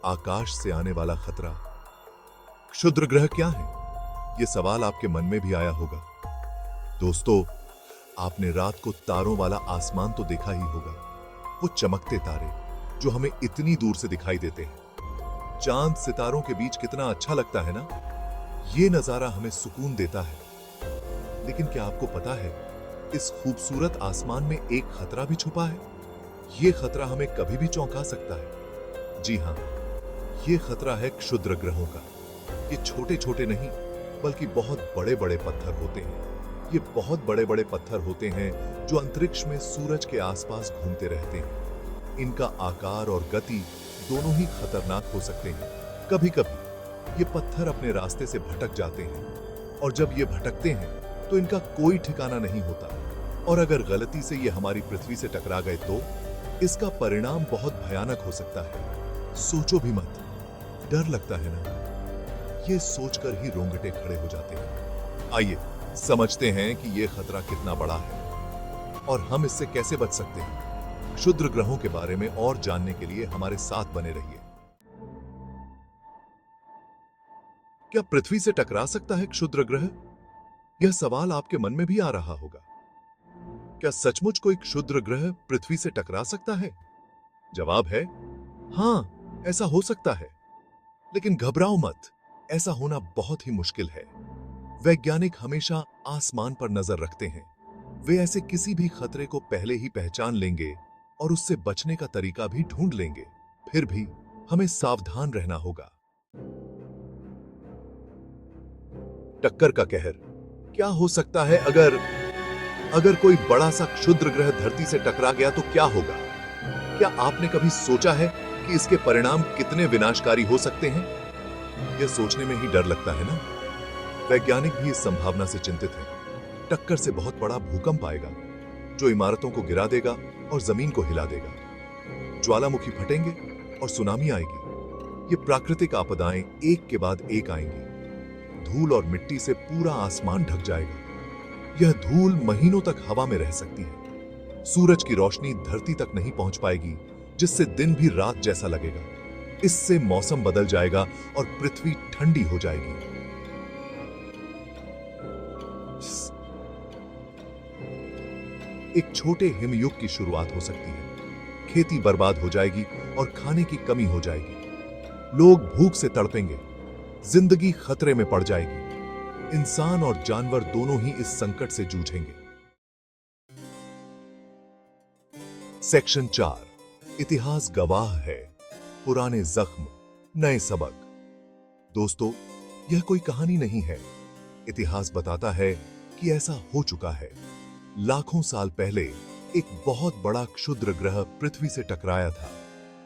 आकाश से आने वाला खतरा। क्षुद्र ग्रह क्या है? यह सवाल आपके मन में भी आया होगा। दोस्तों, आपने रात को तारों वाला आसमान तो देखा ही होगा। वो चमकते तारे जो हमें इतनी दूर से दिखाई देते हैं। चांद सितारों के बीच कितना अच्छा लगता है ना? ये नजारा हमें सुकून देता है। लेकिन क्या आपको पता है, इस खूबसूरत आसमान में एक खतरा भी छुपा है। ये खतरा हमें कभी भी चौंका सकता है। जी हां, ये खतरा है क्षुद्र ग्रहों का। ये छोटे छोटे नहीं बल्कि बहुत बड़े बड़े पत्थर होते हैं। ये बहुत बड़े बड़े पत्थर होते हैं जो अंतरिक्ष में सूरज के आसपास घूमते रहते हैं। इनका आकार और गति दोनों ही खतरनाक हो सकते हैं। कभी कभी ये पत्थर अपने रास्ते से भटक जाते हैं और जब ये भटकते हैं तो इनका कोई ठिकाना नहीं होता। और अगर गलती से ये हमारी पृथ्वी से टकरा गए तो इसका परिणाम बहुत भयानक हो सकता है। सोचो भी मत, डर लगता है ना? ये सोचकर ही रोंगटे खड़े हो जाते हैं। आइए समझते हैं कि यह खतरा कितना बड़ा है और हम इससे कैसे बच सकते हैं। क्षुद्र ग्रहों के बारे में और जानने के लिए हमारे साथ बने रहिए। क्या पृथ्वी से टकरा सकता है क्षुद्र ग्रह? यह सवाल आपके मन में भी आ रहा होगा। क्या सचमुच कोई क्षुद्र ग्रह पृथ्वी से टकरा सकता है? जवाब है हां, ऐसा हो सकता है। लेकिन घबराओ मत, ऐसा होना बहुत ही मुश्किल है। वैज्ञानिक हमेशा आसमान पर नजर रखते हैं। वे ऐसे किसी भी खतरे को पहले ही पहचान लेंगे और उससे बचने का तरीका भी ढूंढ लेंगे। फिर भी हमें सावधान रहना होगा। टक्कर का कहर। क्या हो सकता है अगर कोई बड़ा सा क्षुद्र ग्रह धरती से टकरा गया तो क्या होगा? क्या आपने कभी सोचा है कि इसके परिणाम कितने विनाशकारी हो सकते हैं? यह सोचने में ही डर लगता है ना? वैज्ञानिक भी इस संभावना से चिंतित हैं। टक्कर से बहुत बड़ा भूकंप आएगा जो इमारतों को गिरा देगा और जमीन को हिला देगा। ज्वालामुखी फटेंगे और सुनामी आएगी। ये प्राकृतिक आपदाएं एक के बाद एक आएंगी। धूल और मिट्टी से पूरा आसमान ढक जाएगा। यह धूल महीनों तक हवा में रह सकती है। सूरज की रोशनी धरती तक नहीं पहुंच पाएगी, जिससे दिन भी रात जैसा लगेगा। इससे मौसम बदल जाएगा और पृथ्वी ठंडी हो जाएगी। एक छोटे हिमयुग की शुरुआत हो सकती है। खेती बर्बाद हो जाएगी और खाने की कमी हो जाएगी। लोग भूख से तड़पेंगे। जिंदगी खतरे में पड़ जाएगी। इंसान और जानवर दोनों ही इस संकट से जूझेंगे। सेक्शन 4, इतिहास गवाह है। पुराने जख्म, नए सबक। दोस्तों, यह कोई कहानी नहीं है। इतिहास बताता है कि ऐसा हो चुका है। लाखों साल पहले एक बहुत बड़ा क्षुद्र ग्रह पृथ्वी से टकराया था।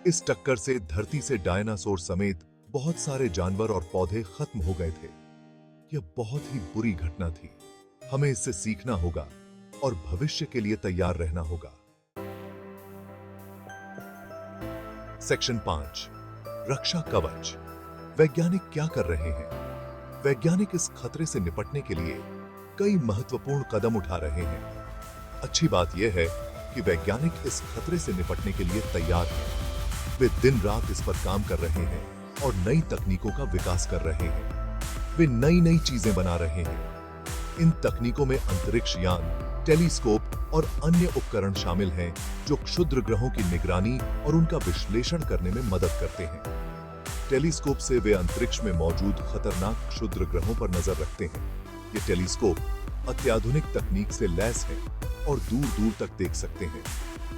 इस टक्कर से धरती से डायनासोर समेत बहुत सारे जानवर और पौधे खत्म हो गए थे। यह बहुत ही बुरी घटना थी। हमें इससे सीखना होगा और भविष्य के लिए तैयार रहना होगा। सेक्शन 5, रक्षा कवच। वैज्ञानिक क्या कर रहे हैं? वैज्ञानिक इस खतरे से निपटने के लिए कई महत्वपूर्ण कदम उठा रहे हैं। अच्छी बात यह है कि वैज्ञानिक इस खतरे से निपटने के लिए तैयार हैं। वे दिन रात इस पर काम कर रहे हैं और नई तकनीकों का विकास कर रहे हैं। वे नई नई चीजें बना रहे हैं। इन तकनीकों में अंतरिक्ष यान, टेलीस्कोप और अन्य उपकरण शामिल हैं जो क्षुद्र ग्रहों की निगरानी और उनका विश्लेषण करने में मदद करते हैं। टेलीस्कोप से वे अंतरिक्ष में मौजूद खतरनाक क्षुद्र ग्रहों पर नजर रखते हैं। ये टेलीस्कोप अत्याधुनिक तकनीक से लैस है और दूर दूर तक देख सकते हैं।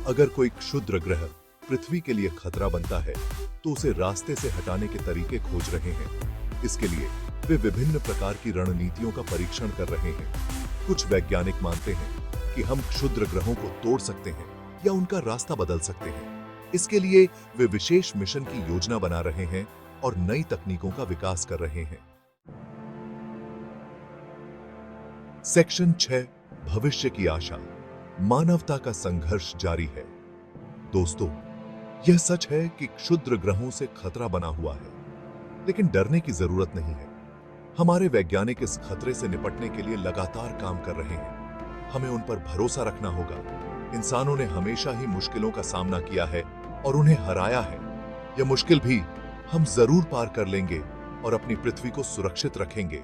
अगर कोई क्षुद्र ग्रह पृथ्वी के लिए खतरा बनता है तो उसे रास्ते से हटाने के तरीके खोज रहे हैं। इसके लिए वे विभिन्न प्रकार की रणनीतियों का परीक्षण कर रहे हैं। कुछ वैज्ञानिक मानते हैं कि हम क्षुद्र ग्रहों को तोड़ सकते हैं या उनका रास्ता बदल सकते हैं। इसके लिए वे विशेष मिशन की योजना बना रहे हैं और नई तकनीकों का विकास कर रहे हैं। सेक्शन 6, भविष्य की आशा। मानवता का संघर्ष जारी है। दोस्तों, यह सच है कि क्षुद्र ग्रहों से खतरा बना हुआ है, लेकिन डरने की जरूरत नहीं है। हमारे वैज्ञानिक इस खतरे से निपटने के लिए लगातार काम कर रहे हैं। हमें उन पर भरोसा रखना होगा। इंसानों ने हमेशा ही मुश्किलों का सामना किया है और उन्हें हराया है। यह मुश्किल भी हम जरूर पार कर लेंगे और अपनी पृथ्वी को सुरक्षित रखेंगे।